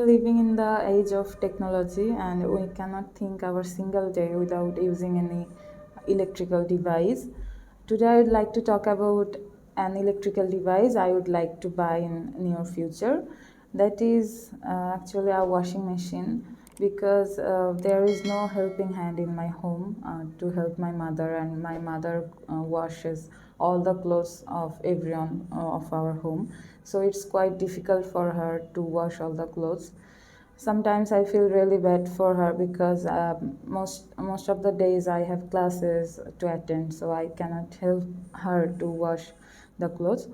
are living in the age of technology, and we cannot think our single day without using any electrical device. Today, I would like to talk about an electrical device I would like to buy in near future. That is actually a washing machine, because there is no helping hand in my home to help my mother, and my mother washes all the clothes of everyone of our home. So it's quite difficult for her to wash all the clothes. Sometimes I feel really bad for her, because most of the days I have classes to attend, so I cannot help her to wash the clothes.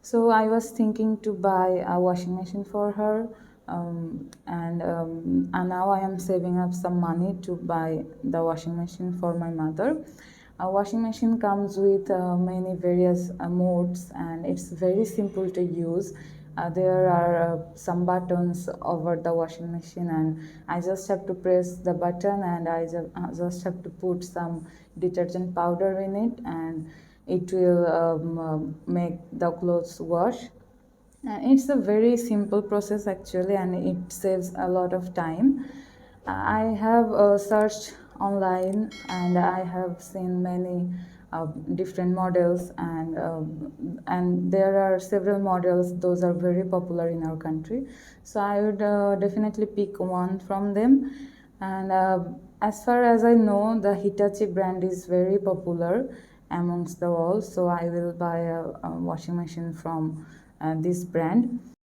So I was thinking to buy a washing machine for her, and now I am saving up some money to buy the washing machine for my mother. A washing machine comes with many various modes, and it's very simple to use. There are some buttons over the washing machine, and I just have to press the button, and I just have to put some detergent powder in it, and it will make the clothes wash. It's a very simple process actually, and it saves a lot of time. I have searched online, and I have seen many different models, and there are several models. Those are very popular in our country. So I would definitely pick one from them. And as far as I know, the Hitachi brand is very popular amongst the all. So I will buy a washing machine from this brand.